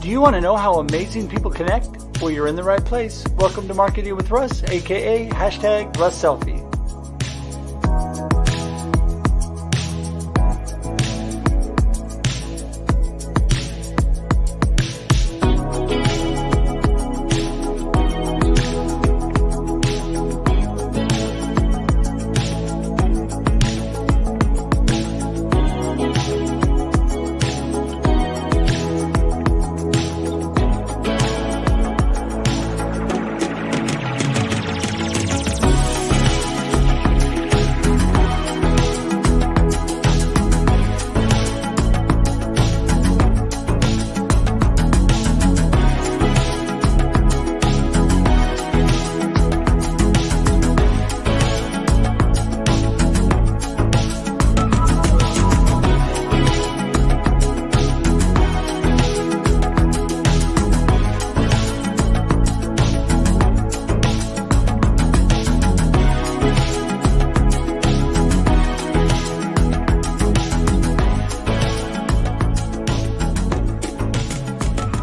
Do you want to know how amazing people connect? Well, you're in the right place. Welcome to Marketing with Russ, aka #RussSelfie.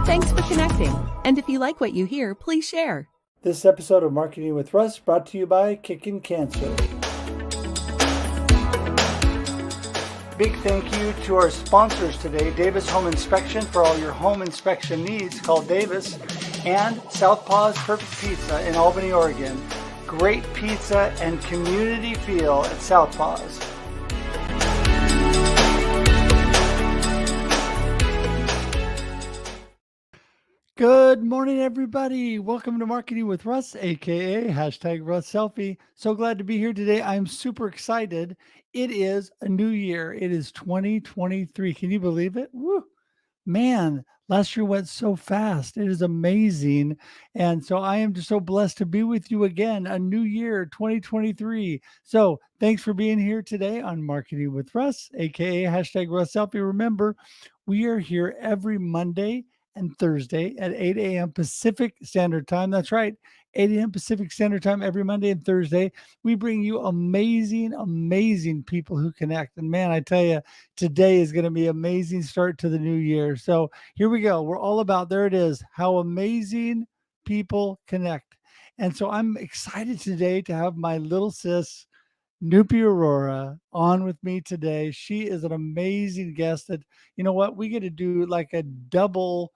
Thanks for connecting. And if you like what you hear, please share. This episode of Marketing with Russ brought to you by Kickin' Cancer. Big thank you to our sponsors today, Davis Home Inspection for all your home inspection needs. Call Davis, and Southpaw's Perfect Pizza in Albany, Oregon. Great pizza and community feel at Southpaw's. Good morning, everybody. Welcome to Marketing with Russ, aka #RussSelfie. So glad to be here today. I'm super excited. It is a new year. It is 2023. Can you believe it? Woo! Man, last year went so fast. It is amazing. And so I am just so blessed to be with you again. A new year, 2023. So thanks for being here today on Marketing with Russ, aka #RussSelfie. Remember, we are here every Monday and Thursday at 8 a.m. Pacific Standard Time. That's right, 8 a.m. Pacific Standard Time every Monday and Thursday. We bring you amazing, amazing people who connect. And man, I tell you, today is going to be an amazing start to the new year. So here we go. We're all about, there it is, how amazing people connect. And so I'm excited today to have my little sis, Nupi Arora, on with me today. She is an amazing guest that, you know what, we get to do like a double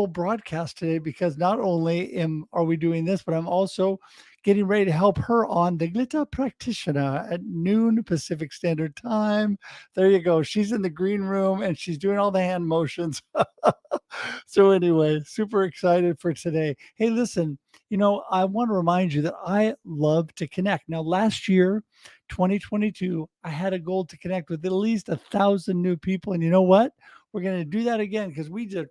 broadcast today, because not only are we doing this, but I'm also getting ready to help her on the Glitter Practitioner at noon Pacific Standard Time. There you go. She's in the green room and she's doing all the hand motions. So anyway, super excited for today. Hey, listen, you know, I want to remind you that I love to connect. Now, last year, 2022, I had a goal to connect with at least 1,000 new people. And you know what? We're going to do that again because we just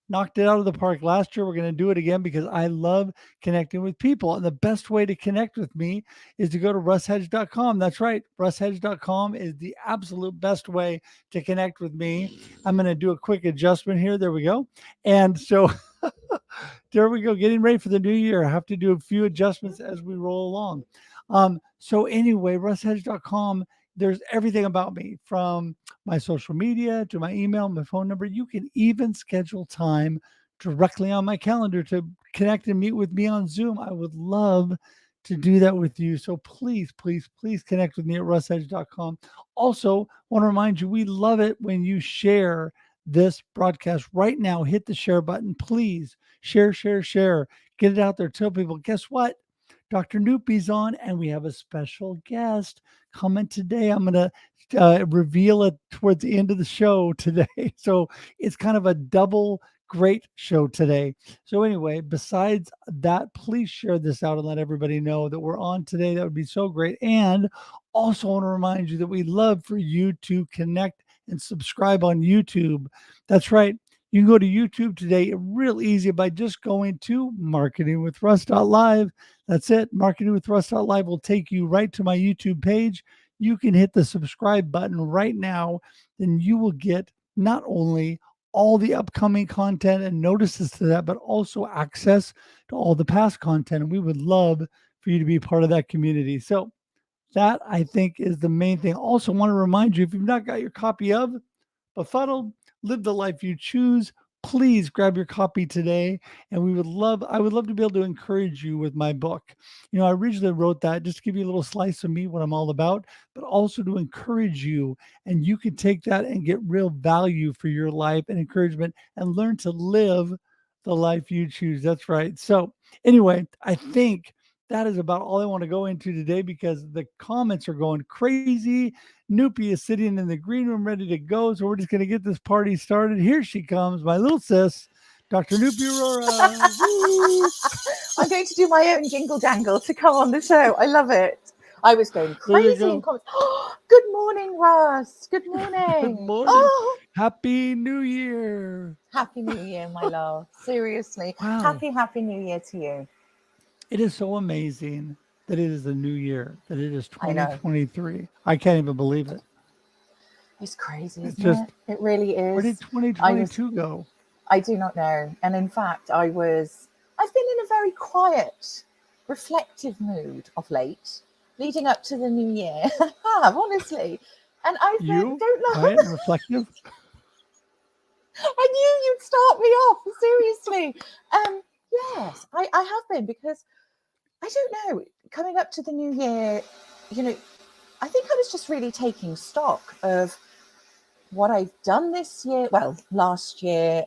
knocked it out of the park last year. We're going to do it again because I love connecting with people. And the best way to connect with me is to go to russhedge.com. That's right. Russhedge.com is the absolute best way to connect with me. I'm going to do a quick adjustment here. There we go. And so there we go. Getting ready for the new year. I have to do a few adjustments as we roll along. So anyway, russhedge.com. There's everything about me, from my social media to my email, my phone number. You can even schedule time directly on my calendar to connect and meet with me on Zoom. I would love to do that with you. So please, please, please connect with me at russhedge.com. Also, want to remind you, we love it when you share this broadcast right now. Hit the share button, please. Share, share, share. Get it out there. Tell people, guess what? Dr. Nupi's on, and we have a special guest coming today. I'm going to reveal it towards the end of the show today. So it's kind of a double great show today. So anyway, besides that, please share this out and let everybody know that we're on today. That would be so great. And also want to remind you that we love for you to connect and subscribe on YouTube. That's right. You can go to YouTube today, real easy, by just going to marketingwithruss.live. That's it. Marketingwithruss.live will take you right to my YouTube page. You can hit the subscribe button right now. Then you will get not only all the upcoming content and notices to that, but also access to all the past content. And we would love for you to be part of that community. So That I think is the main thing. Also, want to remind you if you've not got your copy of Befuddled, Live the Life You Choose, please grab your copy today. And I would love to be able to encourage you with my book. I originally wrote that just to give you a little slice of me, what I'm all about, but also to encourage you. And you can take that and get real value for your life and encouragement and learn to live the life you choose. That's right. So, anyway, I think that is about all I want to go into today because the comments are going crazy. Nupi is sitting in the green room ready to go. So we're just going to get this party started. Here she comes, my little sis, Dr. Nupi Arora. Woo! I'm going to do my own jingle jangle to come on the show. I love it. I was going There you crazy in go. comments. Oh, good morning, Russ. Good Good morning. morning. Oh, Happy New Year. Happy New Year, my love. Seriously. Wow. Happy New Year to you. It is so amazing that it is the new year, that it is I know. 2023. I can't even believe it. It's crazy, It's isn't just, it? It really where did is. I 2022 go? do not know. And in fact, I've been in a very quiet, reflective mood of late, leading up to the new year. I have, honestly. And I You, don't know. quiet and reflective? I knew you'd start me off. Seriously. Yes, I have been because I don't know. Coming up to the new year, I think I was just really taking stock of what I've done this year. Well, last year,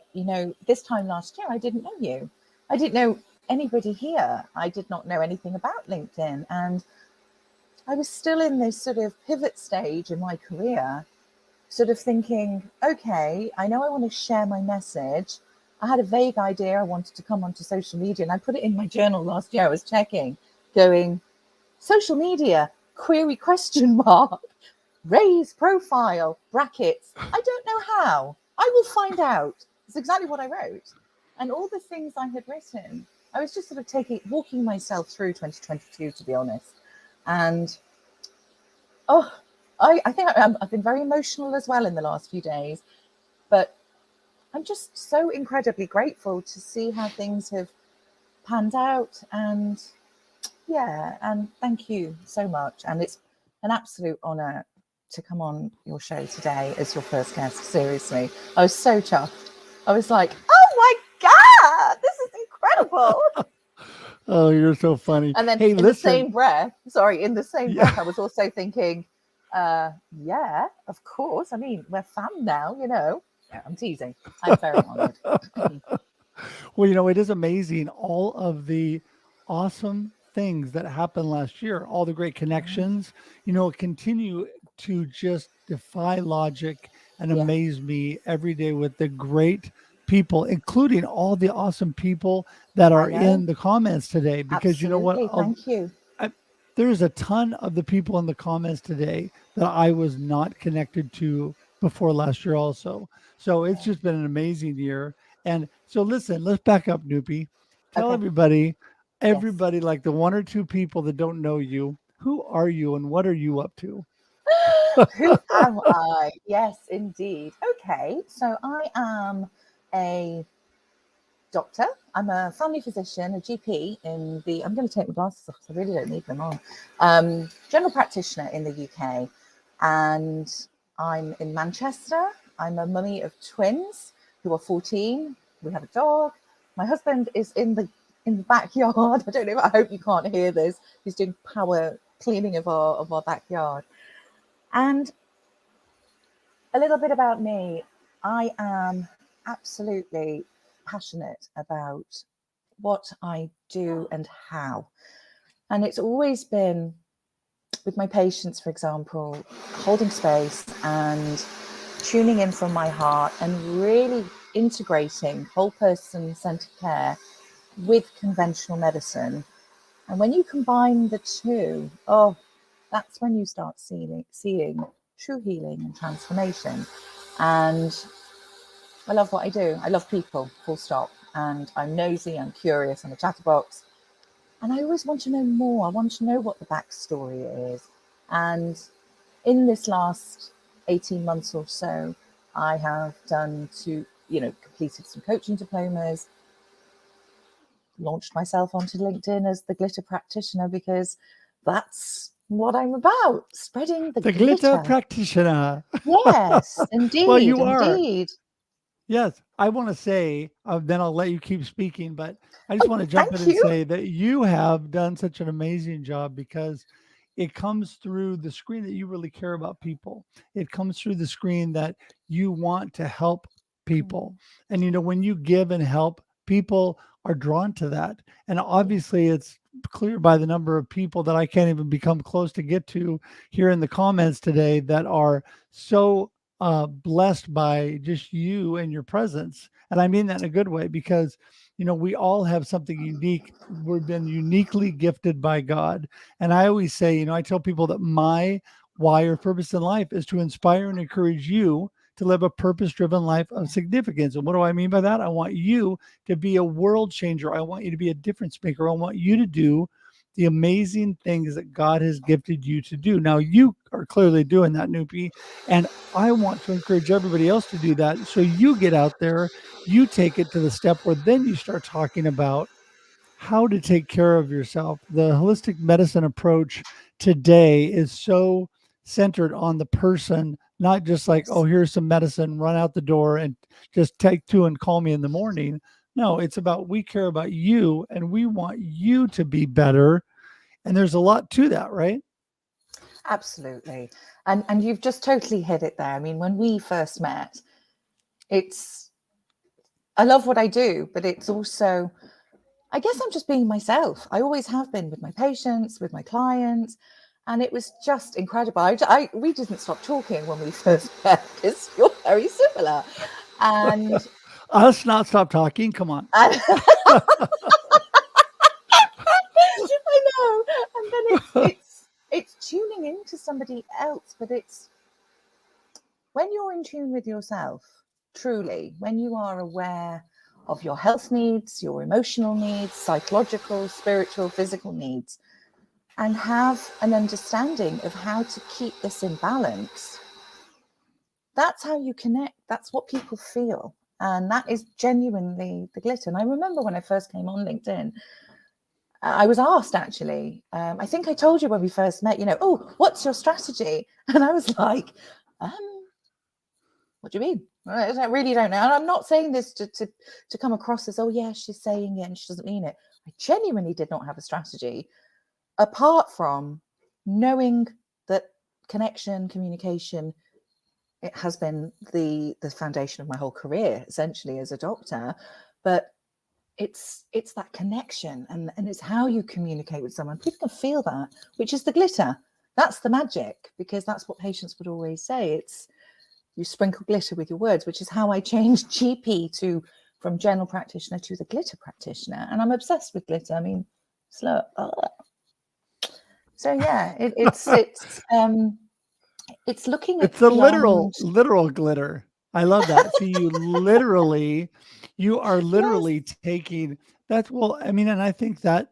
this time last year, I didn't know you. I didn't know anybody here. I did not know anything about LinkedIn. And I was still in this sort of pivot stage in my career, sort of thinking, okay, I know I want to share my message. I had a vague idea I wanted to come onto social media, and I put it in my journal last year. I was checking, going, social media, query question mark, raise profile, brackets. I don't know how. I will find out. It's exactly what I wrote. And all the things I had written, I was just sort of walking myself through 2022, to be honest. And I think I've been very emotional as well in the last few days, but I'm just so incredibly grateful to see how things have panned out. And yeah, and thank you so much. And it's an absolute honor to come on your show today as your first guest. Seriously, I was so chuffed. I was like, oh my God, this is incredible. Oh, you're so funny. And then Hey, in the listen. same breath, Yeah. I was also thinking, yeah, of course. I mean, we're fam now, Yeah, I'm teasing. I'm very honored. Well, it is amazing all of the awesome things that happened last year, all the great connections, continue to just defy logic and Yeah, amaze me every day with the great people, including all the awesome people that I are know. in the comments today. Because you know what? Absolutely. Thank you. There's a ton of the people in the comments today that I was not connected to before last year also. So it's Yeah. just been an amazing year. And so listen, let's back up, Noopy. Tell Okay. Yes. everybody, like the one or two people that don't know you, who are you and what are you up to? Who am I? Yes, indeed. Okay. So I am a doctor. I'm a family physician, a GP I'm going to take my glasses off because I really don't need them on. General practitioner in the UK. And I'm in Manchester. I'm a mummy of twins who are 14. We have a dog. My husband is in the backyard. I don't know. I hope you can't hear this. He's doing power cleaning of our backyard. And a little bit about me. I am absolutely passionate about what I do and how. And it's always been with my patients, for example, holding space and tuning in from my heart and really integrating whole person centered care with conventional medicine. And when you combine the two, that's when you start seeing true healing and transformation. And I love what I do. I love people, full stop. And I'm nosy, I'm curious, I'm a chatterbox. And I always want to know more. I want to know what the backstory is. And in this last 18 months or so, I have completed some coaching diplomas, launched myself onto LinkedIn as the Glitter Practitioner because that's what I'm about, spreading the The Glitter glitter. Practitioner. Yes, Well, indeed, you are. indeed. Yes, I want to say, then I'll let you keep speaking, but I just Oh, want to jump in thank and you. say that you have done such an amazing job because it comes through the screen that you really care about people. It comes through the screen that you want to help people. Mm, And, when you give and help, people are drawn to that. And yeah. obviously, it's clear by the number of people that I can't even become close to get to here in the comments today that are so blessed by just you and your presence. And I mean that in a good way because, we all have something unique. We've been uniquely gifted by God. And I always say, I tell people that my why or purpose in life is to inspire and encourage you to live a purpose driven life of significance. And what do I mean by that? I want you to be a world changer. I want you to be a difference maker. I want you to do the amazing things that God has gifted you to do. Now, you are clearly doing that, Nupi. And I want to encourage everybody else to do that. So you get out there, you take it to the step where then you start talking about how to take care of yourself. The holistic medicine approach today is so centered on the person, not just like, oh, Yes. here's some medicine, run out the door and just take two and call me in the morning. No, it's about we care about you and we want you to be better. And there's a lot to that, right? Absolutely. And you've just totally hit it there. I mean, when we first met, it's I love what I do, but it's also, I guess I'm just being myself. I always have been with my patients, with my clients, and it was just incredible. We didn't stop talking when we first met because you're very similar, and, Let's not stop talking. Come on. and I know, and then it's tuning into somebody else, but it's when you're in tune with yourself, truly, when you are aware of your health needs, your emotional needs, psychological, spiritual, physical needs, and have an understanding of how to keep this in balance, that's how you connect. That's what people feel. And that is genuinely the glitter. And I remember when I first came on LinkedIn, I was asked actually, I think I told you when we first met, oh, what's your strategy? And I was like, what do you mean? I really don't know. And I'm not saying this to come across as, oh, yeah, she's saying it and she doesn't mean it. I genuinely did not have a strategy apart from knowing that connection, communication, it has been the foundation of my whole career, essentially, as a doctor. But it's that connection and it's how you communicate with someone. People can feel that, which is the glitter. That's the magic, because that's what patients would always say. It's you sprinkle glitter with your words, which is how I changed GP from general practitioner to the glitter practitioner. And I'm obsessed with glitter. I mean, slow. So yeah, it's looking It's at the literal beyond. literal glitter. I love that. So you are literally Yes. taking that's well, I mean, and I think that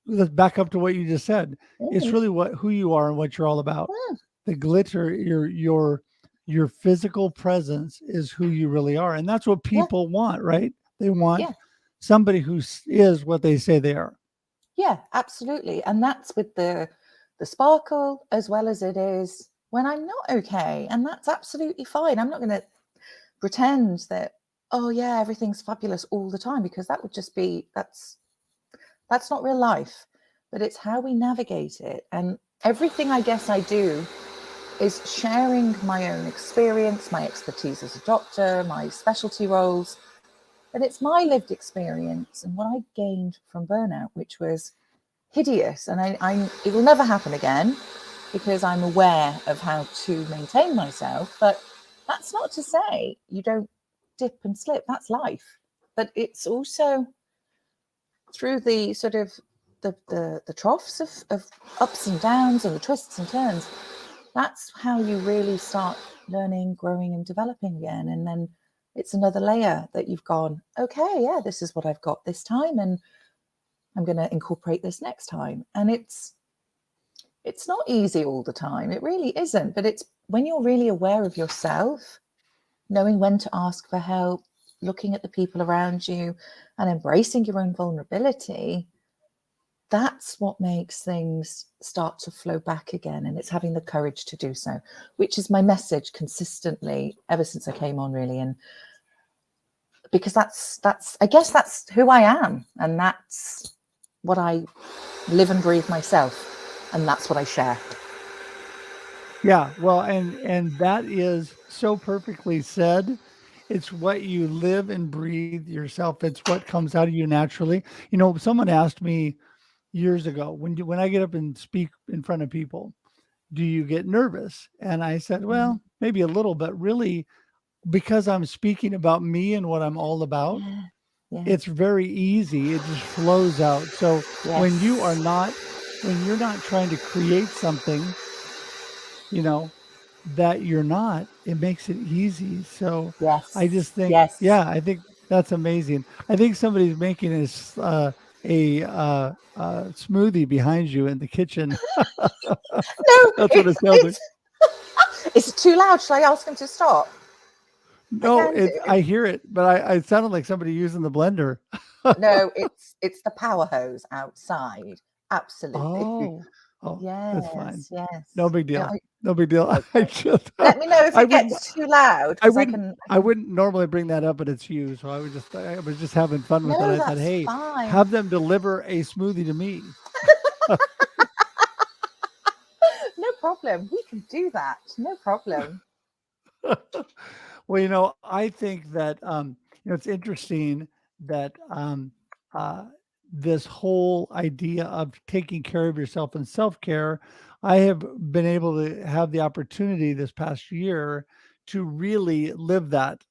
let's back up to what you just said. It's Mm, really who you are and what you're all about. mm, The glitter, your physical presence is who you really are. And that's what yeah, people want, right? They want yeah, somebody who is what they say they are. yeah, absolutely. And that's with the sparkle as well as it is when I'm not okay. And that's absolutely fine. I'm not going to pretend that, oh yeah, everything's fabulous all the time, because that would just be that's not real life. But it's how we navigate it. And everything I guess I do is sharing my own experience, my expertise as a doctor, my specialty roles. But it's my lived experience and what I gained from burnout, which was hideous. And it will never happen again because I'm aware of how to maintain myself. But that's not to say you don't dip and slip. That's life. But it's also through the sort of the troughs of ups and downs and the twists and turns. That's how you really start learning, growing, and developing again. And then it's another layer that you've gone, okay, yeah, this is what I've got this time, and I'm going to incorporate this next time. And it's not easy all the time. It really isn't. But it's when you're really aware of yourself, knowing when to ask for help, looking at the people around you, and embracing your own vulnerability. that's what makes things start to flow back again. And it's having the courage to do so, which is my message consistently ever since I came on, really. And because that's I guess that's who I am, and that's what I live and breathe myself, and that's what I share. Yeah, well, and that is so perfectly said. It's what you live and breathe yourself. It's what comes out of you naturally. You know, someone asked me years ago, when I get up and speak in front of people, do you get nervous? And I said, Mm. well, maybe a little, but really because I'm speaking about me and what I'm all about, Yeah, yeah, it's very easy. It just flows out. So when you are yes, not when you're not trying to create something, you know, that you're not, it makes it easy. So I yes, just think, yes. yeah, I think that's amazing. I think somebody's making a smoothie behind you in the kitchen. No, That's what it it's sounds like. is it too loud? Shall I ask him to stop? I No, can do. I hear it, but it sounded like somebody using the blender. No, it's the power hose outside. Absolutely. Oh, oh, that's fine. Yes, No yes. big Yeah, deal. No big deal. I okay. just, Let me know if I it wouldn't, gets too loud I because wouldn't, I I can. wouldn't normally bring that up, but it's you. So I was just having fun with it. No, I thought, that's hey, fine. have them deliver a smoothie to me. No problem. We can do that. No problem. Well, I think that it's interesting that uh, this whole idea of taking care of yourself and self care, I have been able to have the opportunity this past year to really live that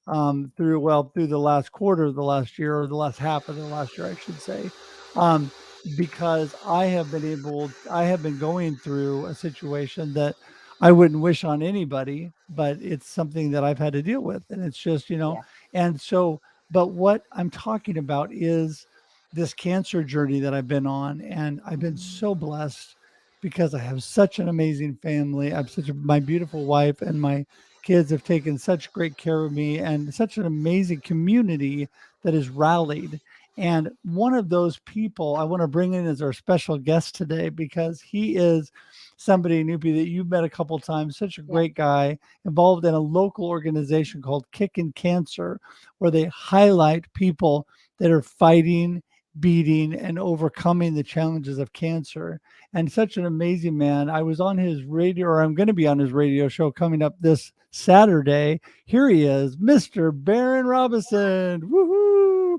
through the last quarter of the last year, or the last half of the last year, I should say. Um, because I have been going through a situation that I wouldn't wish on anybody, but it's something that I've had to deal with. And it's just, Yeah. and so, but what I'm talking about is this cancer journey that I've been on. And I've been so Mm. blessed because I have such an amazing family. My beautiful wife and my kids have taken such great care of me, and such an amazing community that has rallied. And one of those people I want to bring in as our special guest today, because he is somebody, Nupi, that you've met a couple times, such a Yeah. great guy, involved in a local organization called Kicking Cancer, where they highlight people that are fighting, beating, and overcoming the challenges of cancer. And such an amazing man. I was on his radio, or I'm going to be on his radio show coming up this Saturday. Here he is, Mr. Baron Robinson. Woohoo!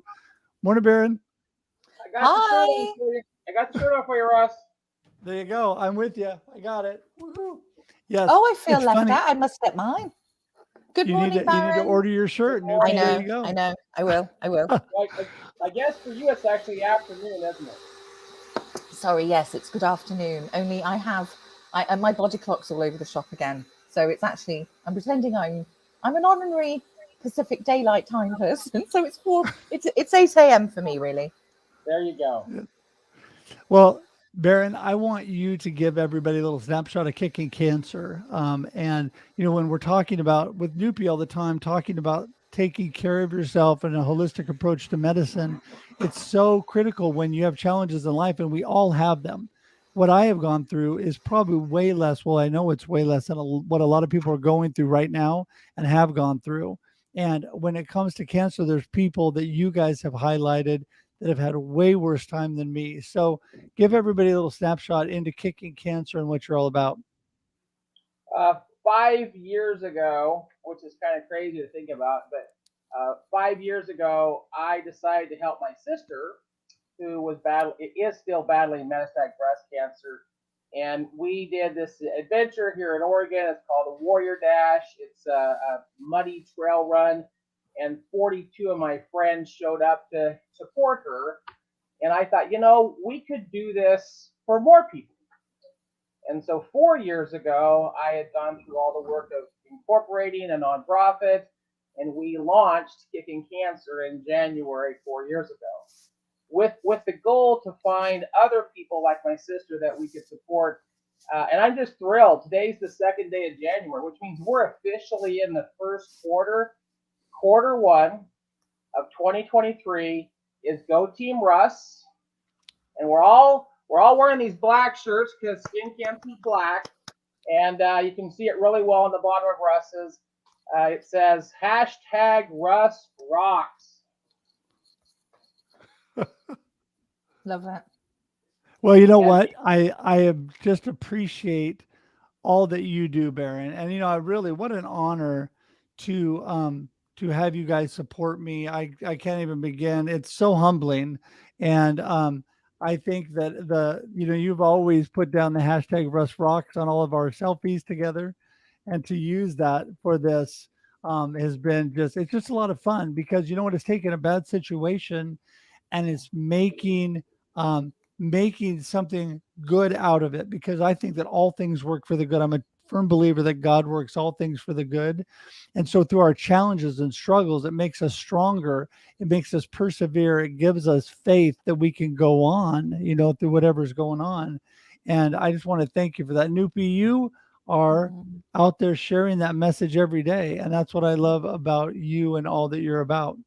Morning, Baron. I got the shirt on Hi. for you. I got the shirt on for you, Russ. There you go. I'm with you. I got it. Woohoo! Yes, Oh, I feel it's left funny. out. I must get mine. Good You need morning, to Baron. order your shirt, Good I Nupi. There morning. you know, go. I know. I will. I will. I guess for you it's actually afternoon, isn't it? Sorry, yes, it's good afternoon. Only and my body clock's all over the shop again. So it's actually, I'm pretending I'm an honorary Pacific Daylight Time person. So it's 8 a.m. for me, really. There you go. Well, Baron, I want you to give everybody a little snapshot of Kicking Cancer. And, when we're talking about with Nupi all the time, talking about taking care of yourself and a holistic approach to medicine, it's so critical when you have challenges in life, and we all have them. What I have gone through is probably way less. Well, I know it's way less than what a lot of people are going through right now and have gone through. And when it comes to cancer, there's people that you guys have highlighted that have had a way worse time than me. So give everybody a little snapshot into Kicking Cancer and what you're all about. 5 years ago, which is kind of crazy to think about, but 5 years ago, I decided to help my sister, who is still battling metastatic breast cancer. And we did this adventure here in Oregon. It's called the Warrior Dash. It's a muddy trail run, and 42 of my friends showed up to support her. And I thought, we could do this for more people. And so 4 years ago, I had gone through all the work of incorporating a nonprofit, and we launched Kicking Cancer in January 4 years ago, with the goal to find other people like my sister that we could support. And I'm just thrilled. Today's the second day of January, which means we're officially in the first quarter one of 2023 is Go Team Russ, and we're all we're all wearing these black shirts because skin cancer is black. And you can see it really well on the bottom of Russ's. It says hashtag Russ rocks. Love it. Well, you know And what? I just appreciate all that you do, Baron. And I really, what an honor to have you guys support me. I can't even begin. It's so humbling. And I think that you've always put down the hashtag Russ Rocks on all of our selfies together. And to use that for this has been it's just a lot of fun because you know what? It's taken a bad situation and it's um, making something good out of it because I think that all things work for the good. I'm a firm believer that God works all things for the good. And so through our challenges and struggles, it makes us stronger. It makes us persevere. It gives us faith that we can go on, through whatever's going on. And I just want to thank you for that. Nupi, you are Mm, out there sharing that message every day. And that's what I love about you and all that you're about.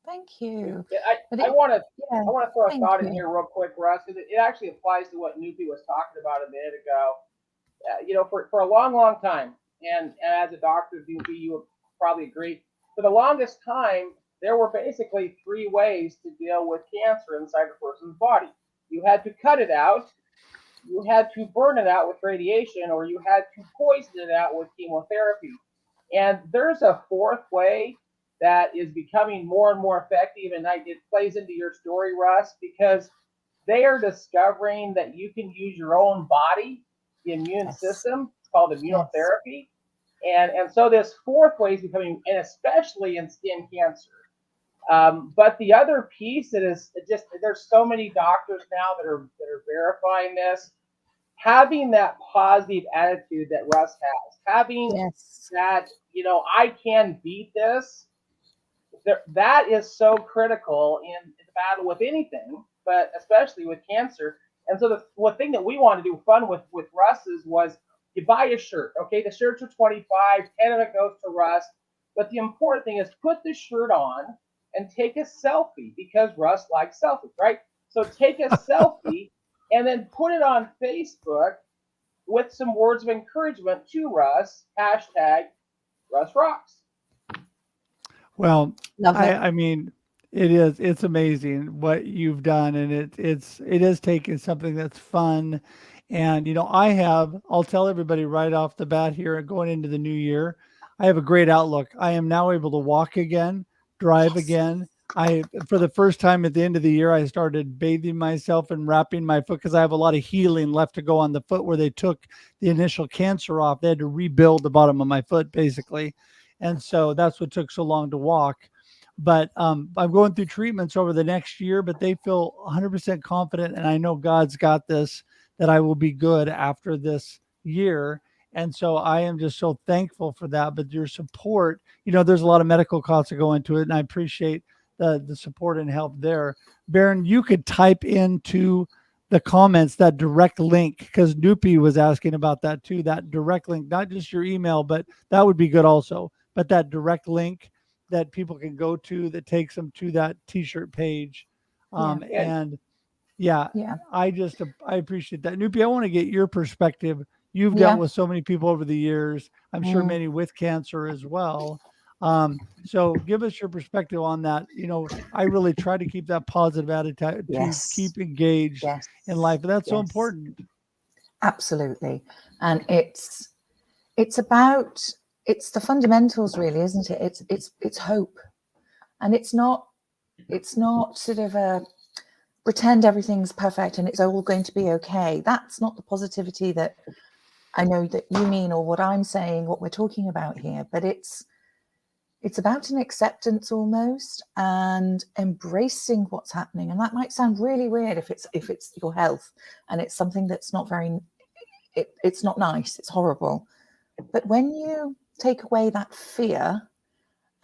thank you. yeah, But I want to yeah, I want to throw a thank thought in you. here real quick, Russ, because it actually applies to what Nupi was talking about a minute ago. For a long, long time, and as a doctor, Nupi, you would probably agree, for the longest time, there were basically three ways to deal with cancer inside a person's body. You had to cut it out, you had to burn it out with radiation, or you had to poison it out with chemotherapy. And there's a fourth way that is becoming more and more effective, and it plays into your story, Russ, because they are discovering that you can use your own body, the immune Yes, system. It's called yes, immunotherapy. And so this fourth way is becoming, and especially in skin cancer. But the other piece that is just there's so many doctors now that are verifying this, having that positive attitude that Russ has, having yes, that I can beat this. That is so critical in the battle with anything, but especially with cancer. And so the one thing that we want to do fun with Russ's was you buy a shirt. Okay, the shirts are 25, 10 of it goes to Russ. But the important thing is put the shirt on and take a selfie because Russ likes selfies, right? So take a selfie and then put it on Facebook with some words of encouragement to Russ, hashtag Russ rocks. Well, love it. I mean, it's amazing what you've done, and it is taking something that's fun, and I'll tell everybody right off the bat here, going into the new year, I have a great outlook. I am now able to walk again, drive Yes, again. For the first time at the end of the year, I started bathing myself and wrapping my foot because I have a lot of healing left to go on the foot where they took the initial cancer off. They had to rebuild the bottom of my foot basically, and so that's what took so long to walk. But I'm going through treatments over the next year, but they feel 100% confident, and I know God's got this, that I will be good after this year. And so I am just so thankful for that. But your support, there's a lot of medical costs that go into it, and I appreciate the support and help there. Baron, you could type into the comments that direct link because Nupi was asking about that too. That direct link, not just your email, but that would be good also. But that direct link that people can go to that takes them to that t-shirt page. yeah, And And yeah, yeah, I appreciate that. Nupi, I want to get your perspective. You've dealt yeah. with so many people over the years. I'm sure Mm, many with cancer as well. So give us your perspective on that. I really try to keep that positive attitude to yes, keep engaged yes, in life. But that's so yes, important. absolutely. And it's about it's the fundamentals, really, isn't it? It's hope, and it's not sort of a pretend everything's perfect and it's all going to be okay. That's not the positivity that I know that you mean, or what I'm saying, what we're talking about here. But it's about an acceptance almost, and embracing what's happening. And that might sound really weird if it's your health and it's something that's not very it's not nice, it's horrible. But when you take away that fear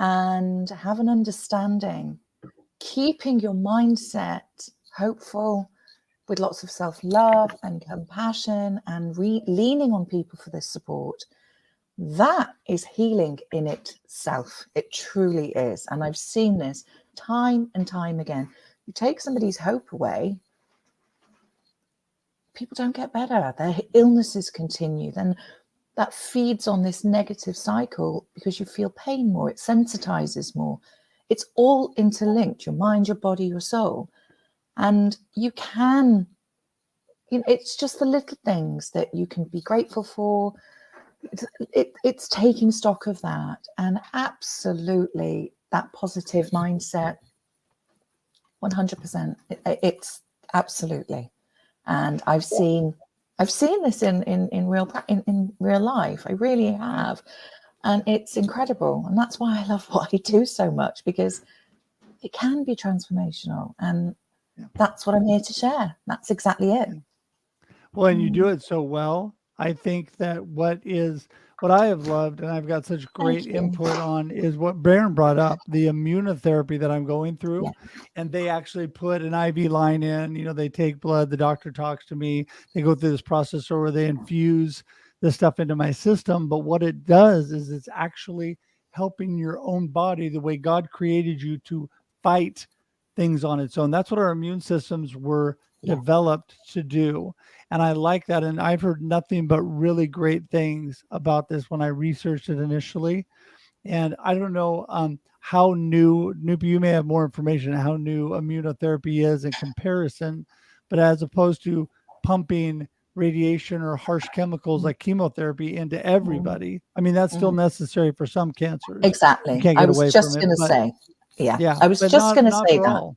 and have an understanding, keeping your mindset hopeful, with lots of self-love and compassion, and leaning on people for this support, that is healing in itself. It truly is. And I've seen this time and time again. You take somebody's hope away, people don't get better. Their illnesses continue. Then that feeds on this negative cycle because you feel pain more. It sensitizes more. It's all interlinked, your mind, your body, your soul. And you can, it's just the little things that you can be grateful for. It's taking stock of that. And absolutely that positive mindset, 100%. It's absolutely. And I've seen this in real life. I really have. And it's incredible. And that's why I love what I do so much, because it can be transformational. And that's what I'm here to share. That's exactly it. Well, and you do it so well. I think that what I have loved, and I've got such great input on, is what Baron brought up, the immunotherapy that I'm going through. Yeah. And they actually put an IV line in, they take blood, the doctor talks to me, they go through this process where they infuse the stuff into my system. But what it does is it's actually helping your own body the way God created you to fight things on its own. That's what our immune systems were developed to do. And I like that. And I've heard nothing but really great things about this when I researched it initially. And I don't know how new, Nupi, you may have more information on how new immunotherapy is in comparison, but as opposed to pumping radiation or harsh chemicals like chemotherapy into everybody, I mean, that's still necessary for some cancers. Exactly. You can't I get was away just from it. going to say, Yeah. I was but just going to not say for that. all.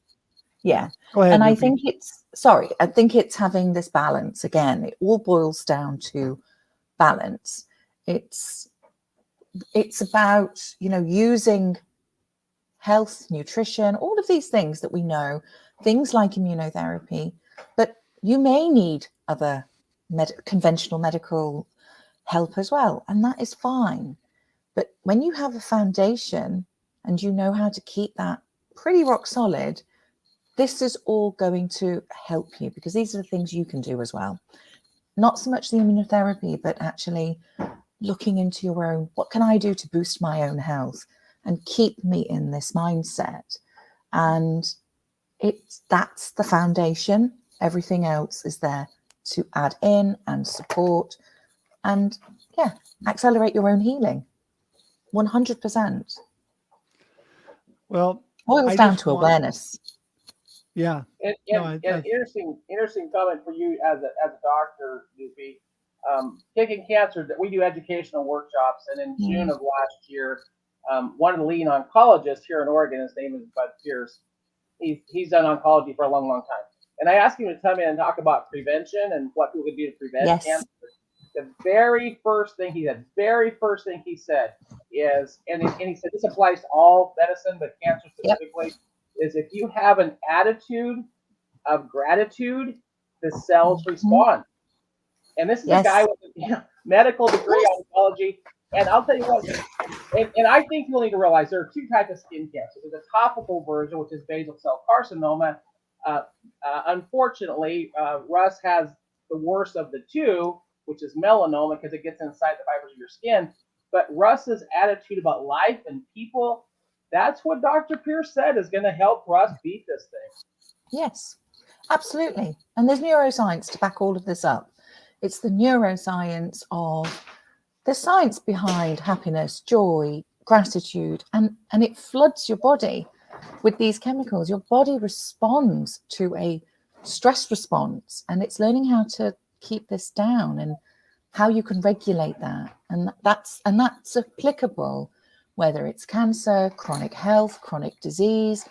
Yeah. Go ahead. And I Nupi. think I think it's having this balance. Again, it all boils down to balance. It's about, using health, nutrition, all of these things that we know, things like immunotherapy, but you may need other conventional medical help as well. And that is fine. But when you have a foundation and you know how to keep that pretty rock solid, this is all going to help you, because these are the things you can do as well. Not so much the immunotherapy, but actually looking into your own, what can I do to boost my own health and keep me in this mindset? And that's the foundation. Everything else is there to add in and support and accelerate your own healing. 100%. Well, Boils down to awareness. Yeah. And No, interesting comment for you as a doctor, Nupi. Kicking Cancer, that we do educational workshops, and in June of last year, one of the leading oncologists here in Oregon, his name is Bud Pierce. He's done oncology for a long time. And I asked him to come in and talk about prevention and what people can do to prevent cancer. The very first thing he said is, and he said this applies to all medicine, but cancer specifically, is if you have an attitude of gratitude, the cells respond. And this is a guy with a medical degree in oncology. And I'll tell you what, and I think you'll need to realize there are two types of skin cancer. There's a topical version, which is basal cell carcinoma. Unfortunately, Russ has the worst of the two, which is melanoma, because it gets inside the fibers of your skin. But Russ's attitude about life and people, that's what Dr. Pierce said is going to help Russ beat this thing. Yes, absolutely. And there's neuroscience to back all of this up. It's the neuroscience of the science behind happiness, joy, gratitude, and it floods your body with these chemicals. Your body responds to a stress response, and it's learning how to keep this down and how you can regulate that. And that's applicable whether it's cancer, chronic health, chronic disease.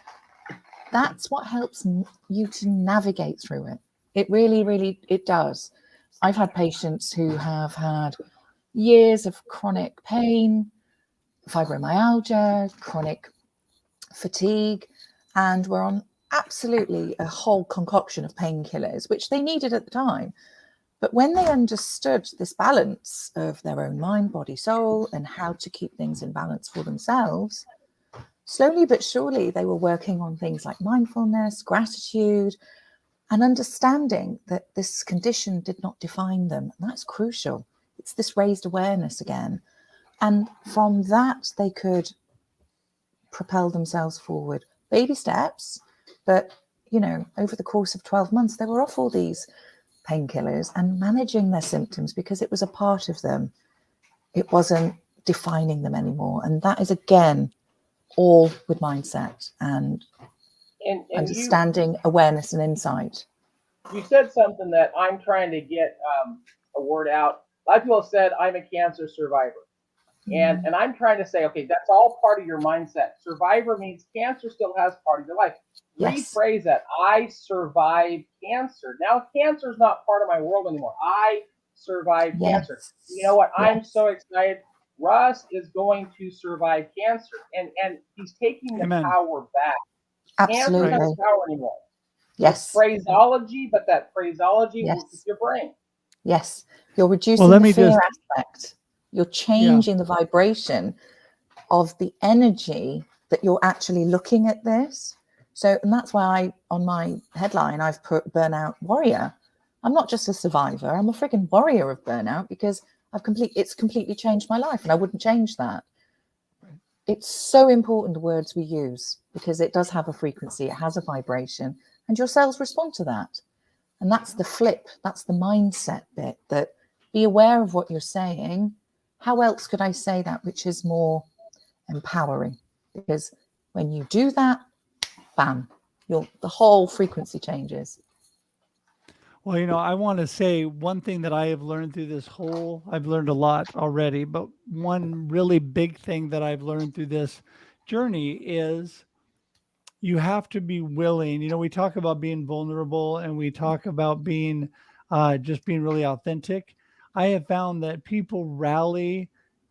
That's what helps you to navigate through it. It really, really, it does. I've had patients who have had years of chronic pain, fibromyalgia, chronic fatigue, and were on absolutely a whole concoction of painkillers, which they needed at the time. But when they understood this balance of their own mind, body, soul, and how to keep things in balance for themselves, slowly but surely they were working on things like mindfulness, gratitude, and understanding that this condition did not define them. And that's crucial. It's this raised awareness again. And from that, they could propel themselves forward. Baby steps, but, over the course of 12 months, they were off all these painkillers and managing their symptoms because it was a part of them. It wasn't defining them anymore. And that is, again, all with mindset and understanding, awareness and insight. You said something that I'm trying to get a word out. A lot of people have said, I'm a cancer survivor. And I'm trying to say, okay, that's all part of your mindset. Survivor means cancer still has part of your life. Yes. Rephrase that. I survived cancer. Now cancer is not part of my world anymore. I survived cancer. You know what? I'm so excited. Russ is going to survive cancer, and he's taking the power back. Absolutely. Cancer has power anymore. Yes. It's phraseology, but that phraseology works with your brain. Yes. You're reducing the fear aspect. You're changing the vibration of the energy that you're actually looking at this. So, and that's why on my headline, I've put Burnout Warrior. I'm not just a survivor. I'm a freaking warrior of burnout because it's completely changed my life, and I wouldn't change that. It's so important the words we use because it does have a frequency, it has a vibration, and your cells respond to that. And that's the flip. That's the mindset bit, that be aware of what you're saying. How else could I say that which is more empowering? Because when you do that, bam, the whole frequency changes. Well, I want to say one thing that I have learned through I've learned a lot already, but one really big thing that I've learned through this journey is you have to be willing. We talk about being vulnerable and we talk about being just being really authentic. I have found that people rally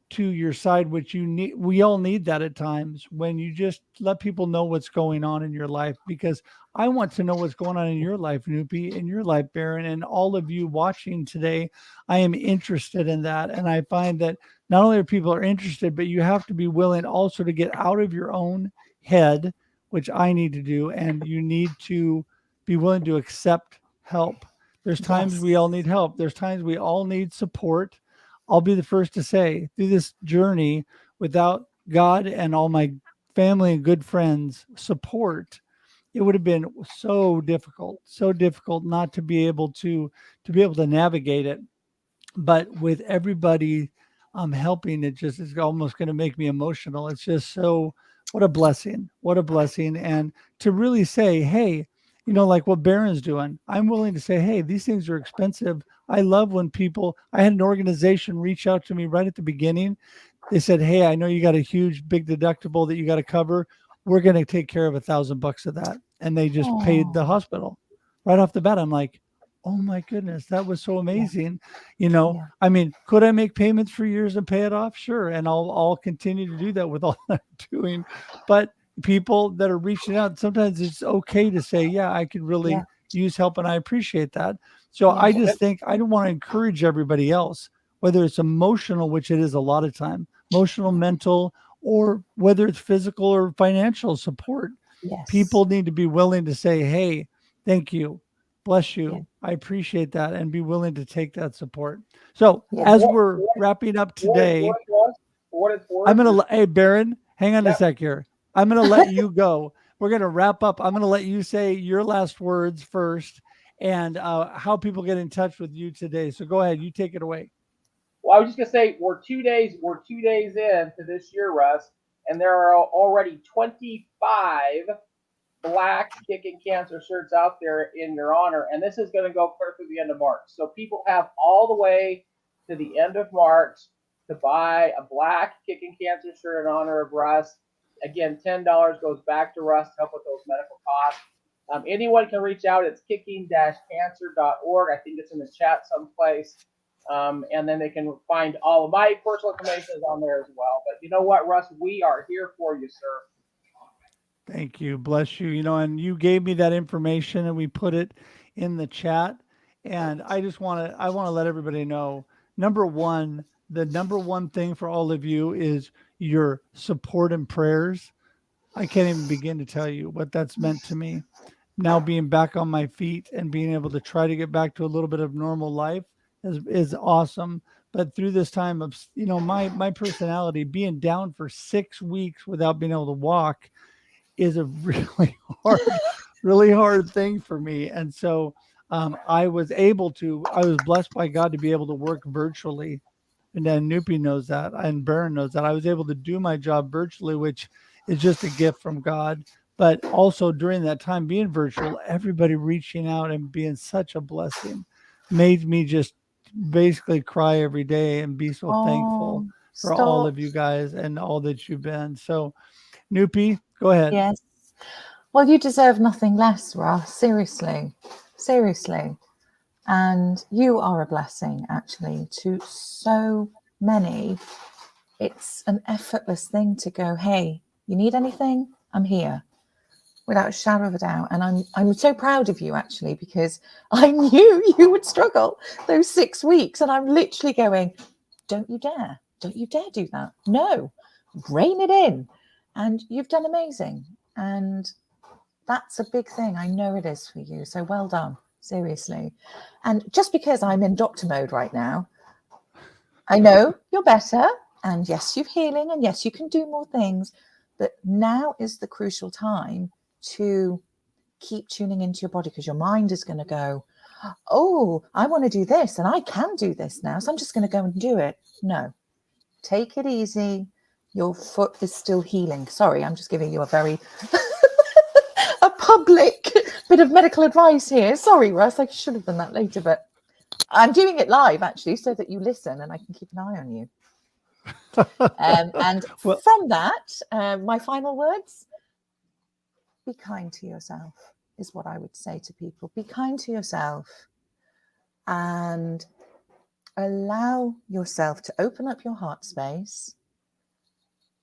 to your side, which you need. We all need that at times when you just let people know what's going on in your life, because I want to know what's going on in your life, Nupi, in your life, Baron, and all of you watching today. I am interested in that. And I find that not only are people interested, but you have to be willing also to get out of your own head, which I need to do. And you need to be willing to accept help. There's times we all need help. There's times we all need support. I'll be the first to say, through this journey, without God and all my family and good friends' support, it would have been so difficult not to be able to navigate it. But with everybody helping, it just is almost going to make me emotional. It's just so, what a blessing. And to really say, hey, like what Baron's doing, I'm willing to say, hey, these things are expensive. I love when I had an organization reach out to me right at the beginning. They said, hey, I know you got a huge, big deductible that you got to cover. We're going to take care of $1,000 of that. And they just paid the hospital right off the bat. I'm like, oh my goodness, that was so amazing. I mean, could I make payments for years and pay it off? Sure. And I'll continue to do that with all I'm doing. But people that are reaching out, sometimes it's okay to say, yeah, I could really use help, and I appreciate that. So I just think I don't want to encourage everybody else, whether it's emotional, which it is a lot of time, emotional, mental, or whether it's physical or financial support. People need to be willing to say, hey, thank you, bless you, I appreciate that, and be willing to take that support. So as we're wrapping up today, I'm going to, hey, Baron, hang on a sec here. I'm going to let you go. We're going to wrap up. I'm going to let you say your last words first and how people get in touch with you today. So go ahead. You take it away. Well, I was just going to say, we're 2 days into this year, Russ, and there are already 25 black kicking cancer shirts out there in your honor. And this is going to go clear through the end of March. So people have all the way to the end of March to buy a black kicking cancer shirt in honor of Russ. Again, $10 goes back to Russ to help with those medical costs. Anyone can reach out. It's kicking-cancer.org. I think it's in the chat someplace. And then they can find all of my personal information is on there as well. But you know what, Russ? We are here for you, sir. Thank you. Bless you. And you gave me that information and we put it in the chat. And I want to let everybody know, the number one thing for all of you is your support and prayers. I can't even begin to tell you what that's meant to me. Now being back on my feet and being able to try to get back to a little bit of normal life is awesome. But through this time of, my personality being down for 6 weeks without being able to walk is a really hard thing for me. And so I was blessed by God to be able to work virtually. And then Nupi knows that, and Baron knows that. I was able to do my job virtually, which is just a gift from God. But also during that time being virtual, everybody reaching out and being such a blessing made me just basically cry every day and be so thankful Oh, for all stop. of you guys and all that you've been. So, Nupi, go ahead. Yes. Well, you deserve nothing less, Russ. Seriously. Seriously. And you are a blessing, actually, to so many. It's an effortless thing to go, hey, you need anything? I'm here, without a shadow of a doubt. And I'm so proud of you, actually, because I knew you would struggle those 6 weeks. And I'm literally going, don't you dare. Don't you dare do that. No, rein it in. And you've done amazing. And that's a big thing. I know it is for you. So well done. Seriously. And just because I'm in doctor mode right now, I know you're better. And yes, you're healing. And yes, you can do more things. But now is the crucial time to keep tuning into your body, because your mind is going to go, oh, I want to do this and I can do this now. So I'm just going to go and do it. No, take it easy. Your foot is still healing. Sorry, I'm just giving you a very a public bit of medical advice here. Sorry, Russ, I should have done that later, but I'm doing it live actually so that you listen and I can keep an eye on you. And Well, from that, my final words, be kind to yourself is what I would say to people. Be kind to yourself and allow yourself to open up your heart space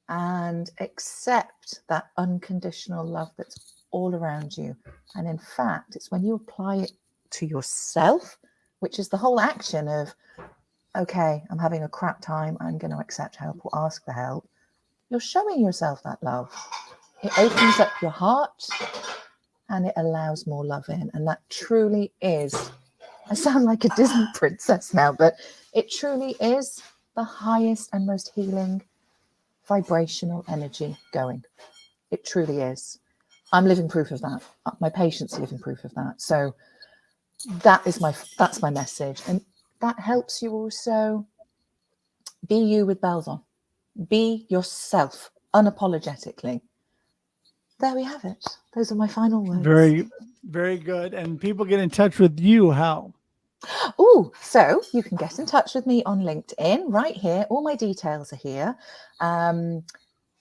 and accept that unconditional love that's all around you. And in fact, it's when you apply it to yourself, which is the whole action of, okay, I'm having a crap time, I'm going to accept help or ask for help. You're showing yourself that love. It opens up your heart and it allows more love in. And that truly is, I sound like a Disney princess now, but it truly is the highest and most healing vibrational energy going. It truly is. I'm living proof of that. My patients are living proof of that. So that's my message. And that helps you also be you with bells on. Be yourself unapologetically. There we have it. Those are my final words. very, very good. And people get in touch with you how? Oh, so you can get in touch with me on LinkedIn right here. All my details are here.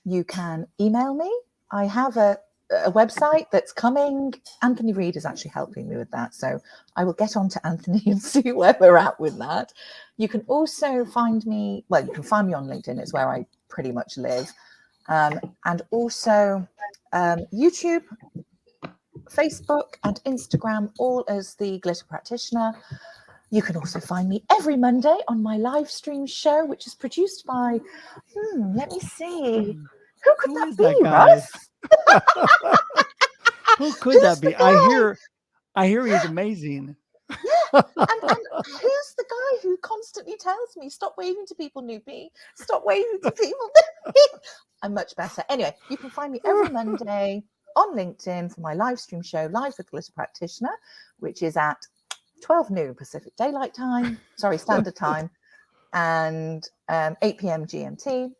You can email me. I have a website that's coming. Anthony Reed is actually helping me with that. So I will get on to Anthony and see where we're at with that. You can also find me, well, you can find me on LinkedIn. It's where I pretty much live. And also YouTube, Facebook and Instagram, all as the Glitter Practitioner. You can also find me every Monday on my live stream show, which is produced by, let me see. Who could that be, Russ? Who could that be? I hear he's amazing. Yeah. And who's the guy who constantly tells me, stop waving to people, Nupi. Stop waving to people. I'm much better. Anyway, you can find me every Monday on LinkedIn for my live stream show, Live with Glitter Practitioner, which is at 12 noon Pacific Standard Time, and 8 p.m. GMT.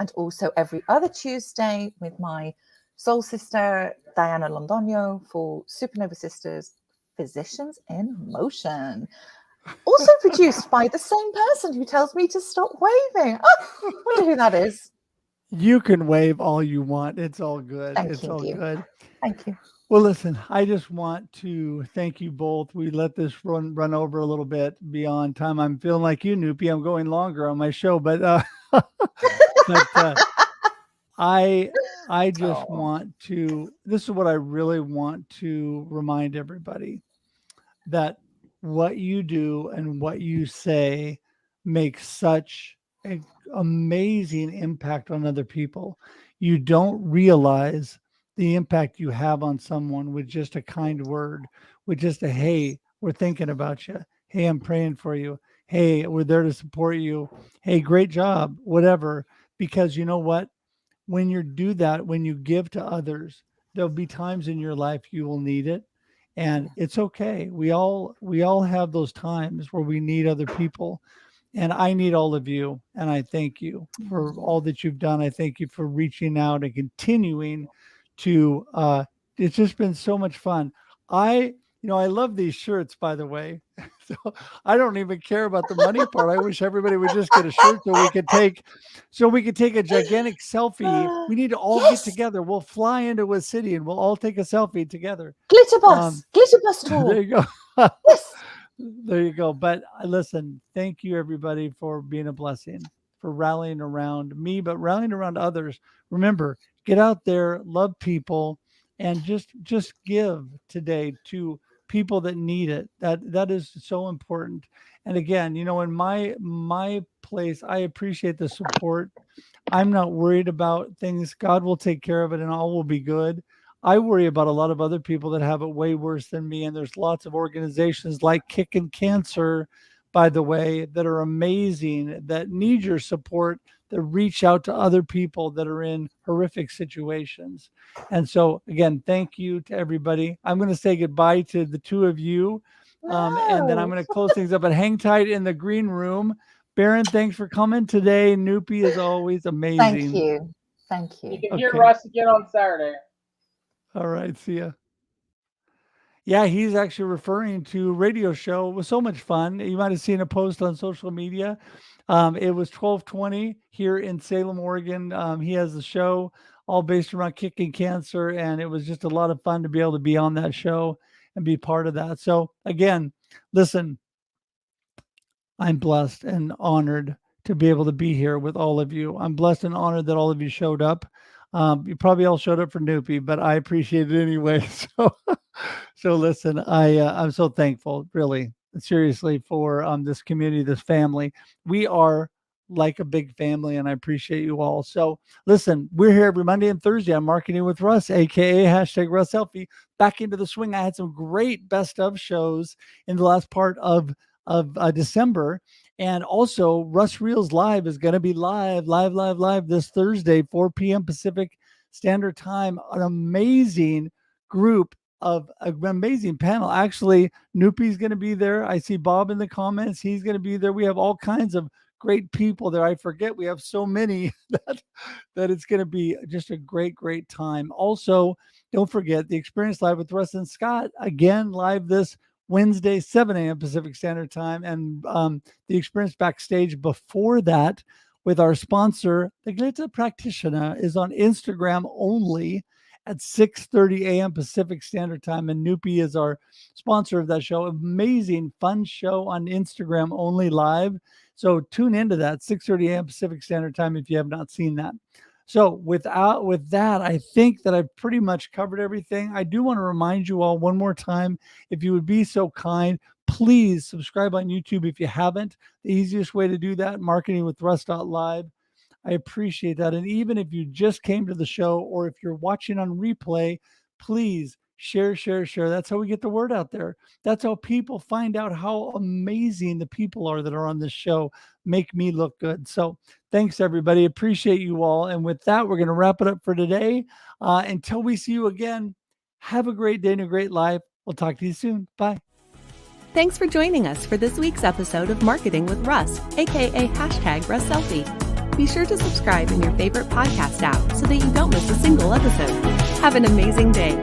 And also every other Tuesday with my soul sister, Diana Londoño, for Supernova Sistas, Physicians in Motion. Also produced by the same person who tells me to stop waving. Oh, wonder who that is. You can wave all you want. It's all good. Thank you. Good. Thank you. Well, listen, I just want to thank you both. We let this run over a little bit beyond time. I'm feeling like you, Nupi. I'm going longer on my show, but I just want to. This is what I really want to remind everybody, that what you do and what you say makes such an amazing impact on other people. You don't realize the impact you have on someone with just a kind word, with just a, hey, we're thinking about you. Hey, I'm praying for you. Hey, we're there to support you. Hey, great job, whatever. Because you know what? When you do that, when you give to others, there'll be times in your life you will need it. And it's okay. We all have those times where we need other people. And I need all of you. And I thank you for all that you've done. I thank you for reaching out and continuing to it's just been so much fun. I I love these shirts, by the way. So I don't even care about the money part. I wish everybody would just get a shirt so we could take a gigantic selfie. We need to all get Yes. together. We'll fly into a city and we'll all take a selfie together. Glitter bus There tour. you go. Yes. There you go. But listen, thank you everybody for being a blessing, for rallying around me, but rallying around others. Remember, get out there, love people, and just give today to people that need it. That is so important. And again, in my place, I appreciate the support. I'm not worried about things. God will take care of it and all will be good. I worry about a lot of other people that have it way worse than me. And there's lots of organizations like Kicking Cancer, by the way, that are amazing, that need your support, that reach out to other people that are in horrific situations. And so, again, thank you to everybody. I'm going to say goodbye to the two of you. And then I'm going to close things up, but hang tight in the green room. Baron, thanks for coming today. Nupi is always amazing. Thank you. Thank You you. can hear Okay. Russ again on Saturday. All right. See ya. Yeah, he's actually referring to radio show. It was so much fun. You might have seen a post on social media. It was 12:20 here in Salem, Oregon. He has a show all based around kicking cancer, and it was just a lot of fun to be able to be on that show and be part of that. So again, listen, I'm blessed and honored to be able to be here with all of you. I'm blessed and honored that all of you showed up. You probably all showed up for Nupi, but I appreciate it anyway. So listen, I'm so thankful, really, seriously, for this community, this family. We are like a big family, and I appreciate you all. So listen, we're here every Monday and Thursday on Marketing with Russ, aka #RussSelfie. Back into the swing. I had some great best of shows in the last part of December. And also, Russ Reels Live is going to be live this Thursday, 4 p.m. Pacific Standard Time. An amazing group of an amazing panel. Actually, Nupi's going to be there. I see Bob in the comments. He's going to be there. We have all kinds of great people there. I forget we have so many that it's going to be just a great time. Also, don't forget the Experience Live with Russ and Scott, again, live this Wednesday, 7 a.m. Pacific Standard Time, and the Experience Backstage before that with our sponsor, the Glitter Practitioner, is on Instagram only at 6:30 a.m. Pacific Standard Time, and Nupi is our sponsor of that show. Amazing, fun show on Instagram only live. So tune into that, 6:30 a.m. Pacific Standard Time if you have not seen that. So with that, I think that I've pretty much covered everything. I do want to remind you all one more time, if you would be so kind, please subscribe on YouTube if you haven't. The easiest way to do that, marketingwithruss.live. I appreciate that. And even if you just came to the show or if you're watching on replay, please share. That's how we get the word out there. That's how people find out how amazing the people are that are on this show. Make me look good. So thanks, everybody. Appreciate you all. And with that, we're going to wrap it up for today. Until we see you again, have a great day and a great life. We'll talk to you soon. Bye. Thanks for joining us for this week's episode of Marketing with Russ, aka #RussSelfie. Be sure to subscribe in your favorite podcast app so that you don't miss a single episode. Have an amazing day.